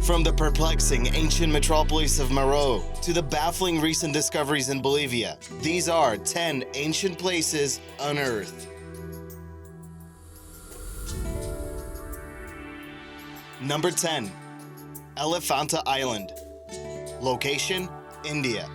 From the perplexing ancient metropolis of Mero to the baffling recent discoveries in Bolivia, these are 10 ancient places unearthed. Number 10. Elephanta Island. Location: India.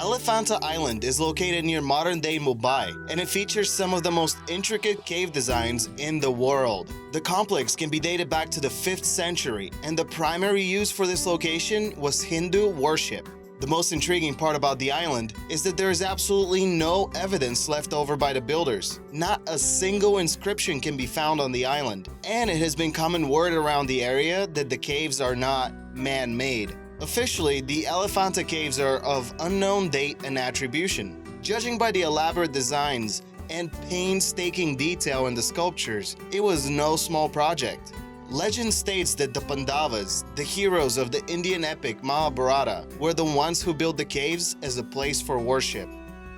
Elephanta Island is located near modern-day Mumbai, and it features some of the most intricate cave designs in the world. The complex can be dated back to the 5th century, and the primary use for this location was Hindu worship. The most intriguing part about the island is that there is absolutely no evidence left over by the builders. Not a single inscription can be found on the island, and it has been common word around the area that the caves are not man-made. Officially, the Elephanta caves are of unknown date and attribution. Judging by the elaborate designs and painstaking detail in the sculptures, it was no small project. Legend states that the Pandavas, the heroes of the Indian Epic Mahabharata, were the ones who built the caves as a place for worship.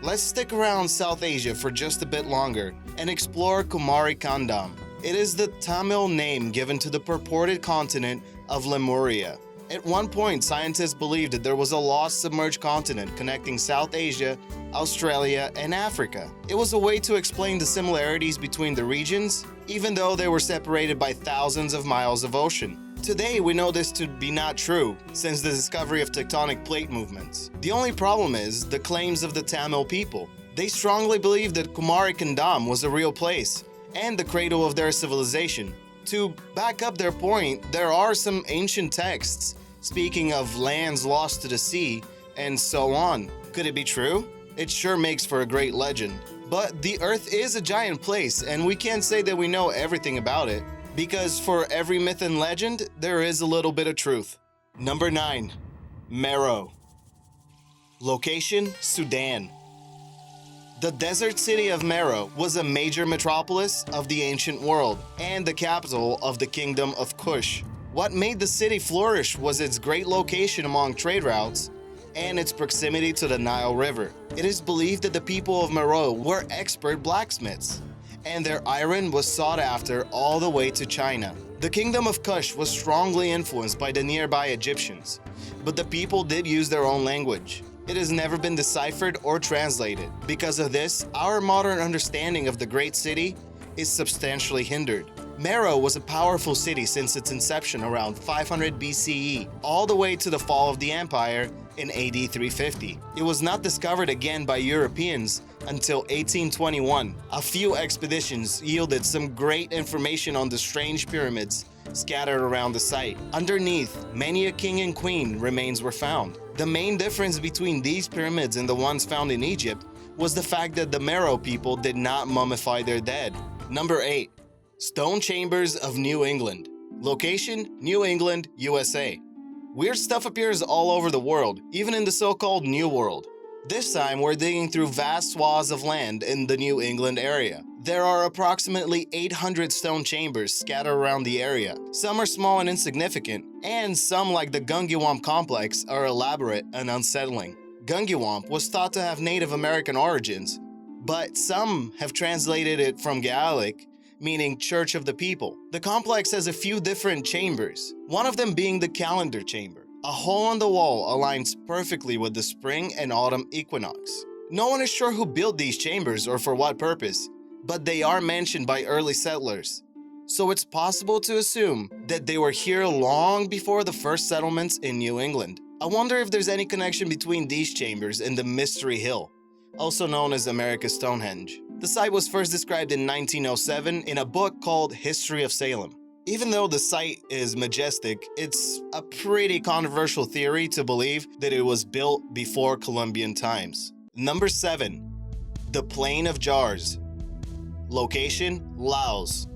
Let's stick around South Asia for just a bit longer and explore Kumarikandam. It is the Tamil name given to the purported continent of Lemuria. At one point, scientists believed that there was a lost submerged continent connecting South Asia, Australia, and Africa. It was a way to explain the similarities between the regions, even though they were separated by thousands of miles of ocean. Today, we know this to be not true, since the discovery of tectonic plate movements. The only problem is the claims of the Tamil people. They strongly believed that Kumarikandam was a real place, and the cradle of their civilization. To back up their point, there are some ancient texts speaking of lands lost to the sea, and so on. Could it be true? It sure makes for a great legend. But the Earth is a giant place, and we can't say that we know everything about it, because for every myth and legend, there is a little bit of truth. Number 9. Mero. Location: Sudan. The desert city of Mero was a major metropolis of the ancient world and the capital of the Kingdom of Kush. What made the city flourish was its great location among trade routes and its proximity to the Nile River. It is believed that the people of Mero were expert blacksmiths, and their iron was sought after all the way to China. The Kingdom of Kush was strongly influenced by the nearby Egyptians, but the people did use their own language. It has never been deciphered or translated. Because of this, our modern understanding of the great city is substantially hindered. Mero was a powerful city since its inception around 500 BCE, all the way to the fall of the empire in AD 350. It was not discovered again by Europeans until 1821. A few expeditions yielded some great information on the strange pyramids scattered around the site. Underneath, many a king and queen remains were found. The main difference between these pyramids and the ones found in Egypt was the fact that the Mero people did not mummify their dead. Number 8. Stone Chambers of New England. Location: New England, USA. Weird stuff appears all over the world, even in the so-called New World. This time, we're digging through vast swaths of land in the New England area. There are approximately 800 stone chambers scattered around the area. Some are small and insignificant, and some, like the Gungiwamp complex, are elaborate and unsettling. Gungiwamp was thought to have Native American origins, but some have translated it from Gaelic, meaning Church of the People. The complex has a few different chambers, one of them being the calendar chamber. A hole on the wall aligns perfectly with the spring and autumn equinox. No one is sure who built these chambers or for what purpose, but they are mentioned by early settlers. So it's possible to assume that they were here long before the first settlements in New England. I wonder if there's any connection between these chambers and the Mystery Hill, also known as America's Stonehenge. The site was first described in 1907 in a book called History of Salem. Even though the site is majestic, it's a pretty controversial theory to believe that it was built before Columbian times. Number 7. The Plain of Jars. Location: Laos.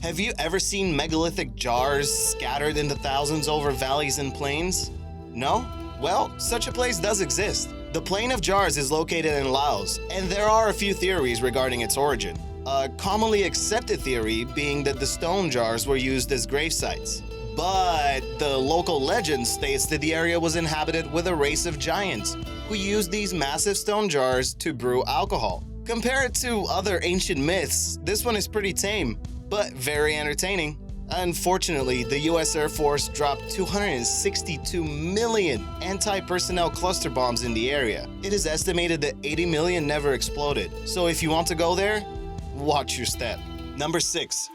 Have you ever seen megalithic jars scattered in the thousands over valleys and plains? No? Well, such a place does exist. The Plain of Jars is located in Laos, and there are a few theories regarding its origin. A commonly accepted theory being that the stone jars were used as grave sites. But the local legend states that the area was inhabited with a race of giants who used these massive stone jars to brew alcohol. Compared to other ancient myths, this one is pretty tame, but very entertaining. Unfortunately, the US Air Force dropped 262 million anti-personnel cluster bombs in the area. It is estimated that 80 million never exploded. So if you want to go there, watch your step. Number 6.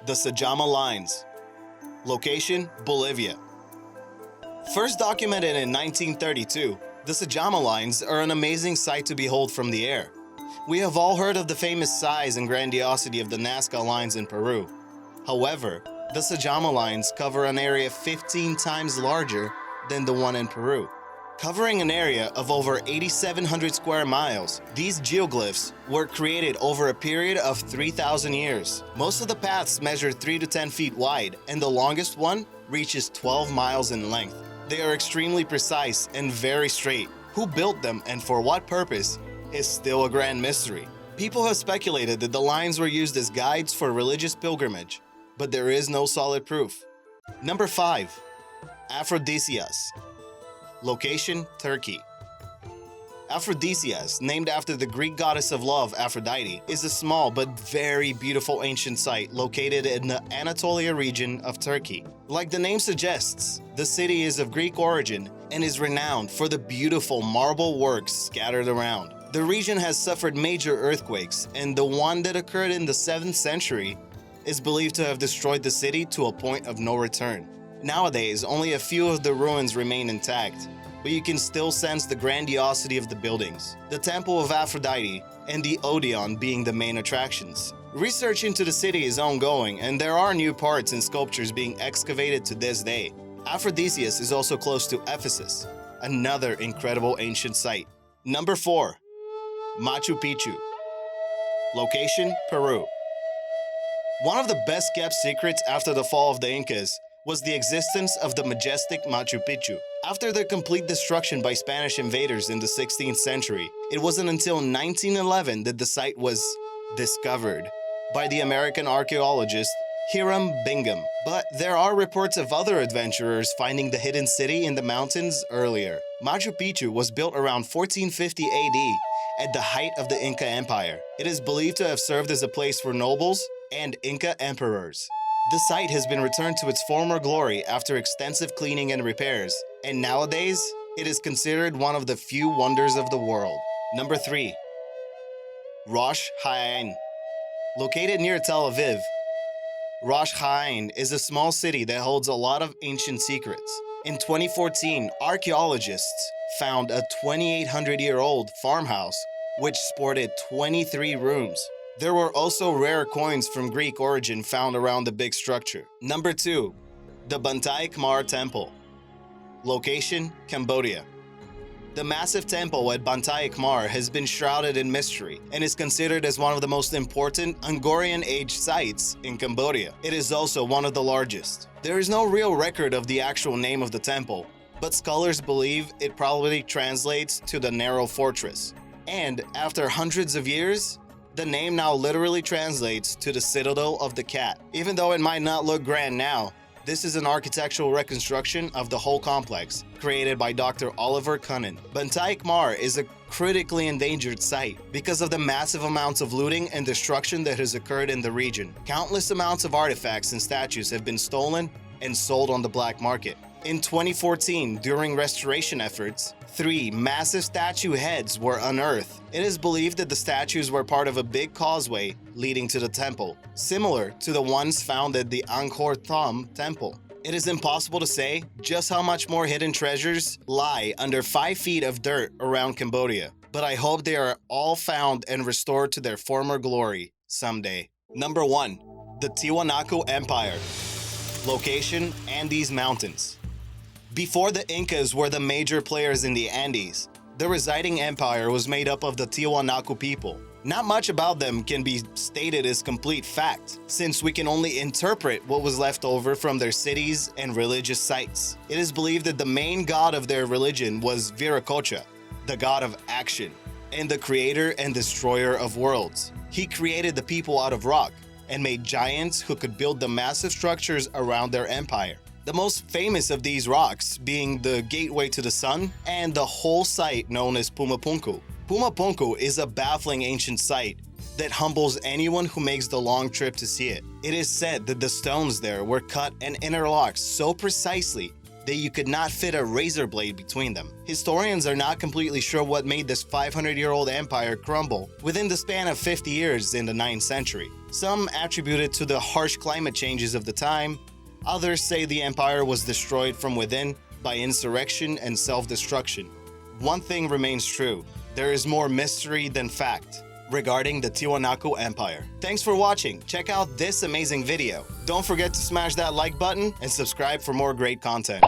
The Sajama Lines. Location, Bolivia. First documented in 1932, the Sajama Lines are an amazing sight to behold from the air. We have all heard of the famous size and grandiosity of the Nazca Lines in Peru. However, the Sajama Lines cover an area 15 times larger than the one in Peru. Covering an area of over 8,700 square miles, these geoglyphs were created over a period of 3,000 years. Most of the paths measure 3 to 10 feet wide, and the longest one reaches 12 miles in length. They are extremely precise and very straight. Who built them and for what purpose is still a grand mystery. People have speculated that the lines were used as guides for religious pilgrimage, but there is no solid proof. Number 5. Aphrodites. Location, Turkey. Aphrodites, named after the Greek goddess of love Aphrodite, is a small but very beautiful ancient site located in the Anatolia region of Turkey. Like the name suggests, the city is of Greek origin and is renowned for the beautiful marble works scattered around. The region has suffered major earthquakes, and the one that occurred in the 7th century is believed to have destroyed the city to a point of no return. Nowadays, only a few of the ruins remain intact, but you can still sense the grandiosity of the buildings, the Temple of Aphrodite and the Odeon being the main attractions. Research into the city is ongoing, and there are new parts and sculptures being excavated to this day. Aphrodites is also close to Ephesus, another incredible ancient site. Number 4. Machu Picchu. Location, Peru. One of the best kept secrets after the fall of the Incas was the existence of the majestic Machu Picchu. After their complete destruction by Spanish invaders in the 16th century, it wasn't until 1911 that the site was discovered by the American archaeologist Hiram Bingham. But there are reports of other adventurers finding the hidden city in the mountains earlier. Machu Picchu was built around 1450 AD at the height of the Inca Empire. It is believed to have served as a place for nobles and Inca emperors. The site has been returned to its former glory after extensive cleaning and repairs, and nowadays, it is considered one of the few wonders of the world. Number 3. Rosh, Hein. Located near Tel Aviv, Rosh Hein is a small city that holds a lot of ancient secrets. In 2014, archaeologists found a 2,800-year-old farmhouse which sported 23 rooms. There were also rare coins from Greek origin found around the big structure. Number 2. The Bantai Khmer Temple. Location, Cambodia. The massive temple at Bantai Khmer has been shrouded in mystery and is considered as one of the most important Angkorian Age sites in Cambodia. It is also one of the largest. There is no real record of the actual name of the temple, but scholars believe it probably translates to the narrow fortress. And after hundreds of years, the name now literally translates to the Citadel of the Cat. Even though it might not look grand now, this is an architectural reconstruction of the whole complex, created by Dr. Oliver Cunnin. Bantai Khmer is a critically endangered site because of the massive amounts of looting and destruction that has occurred in the region. Countless amounts of artifacts and statues have been stolen and sold on the black market. In 2014, during restoration efforts, 3 massive statue heads were unearthed. It is believed that the statues were part of a big causeway leading to the temple, similar to the ones found at the Angkor Thom Temple. It is impossible to say just how much more hidden treasures lie under 5 feet of dirt around Cambodia, but I hope they are all found and restored to their former glory someday. Number 1. The Tiahuanaco Empire. Location, Andes Mountains. Before the Incas were the major players in the Andes, the residing empire was made up of the Tiahuanaco people. Not much about them can be stated as complete fact, since we can only interpret what was left over from their cities and religious sites. It is believed that the main god of their religion was Viracocha, the god of action, and the creator and destroyer of worlds. He created the people out of rock and made giants who could build the massive structures around their empire. The most famous of these rocks being the Gateway to the Sun and the whole site known as Pumapunku. Pumapunku is a baffling ancient site that humbles anyone who makes the long trip to see it. It is said that the stones there were cut and interlocked so precisely that you could not fit a razor blade between them. Historians are not completely sure what made this 500-year-old empire crumble within the span of 50 years in the 9th century. Some attribute it to the harsh climate changes of the time. Others say the empire was destroyed from within by insurrection and self-destruction. One thing remains true: there is more mystery than fact regarding the Tiahuanaco Empire. Thanks for watching. Check out this amazing video. Don't forget to smash that like button and subscribe for more great content.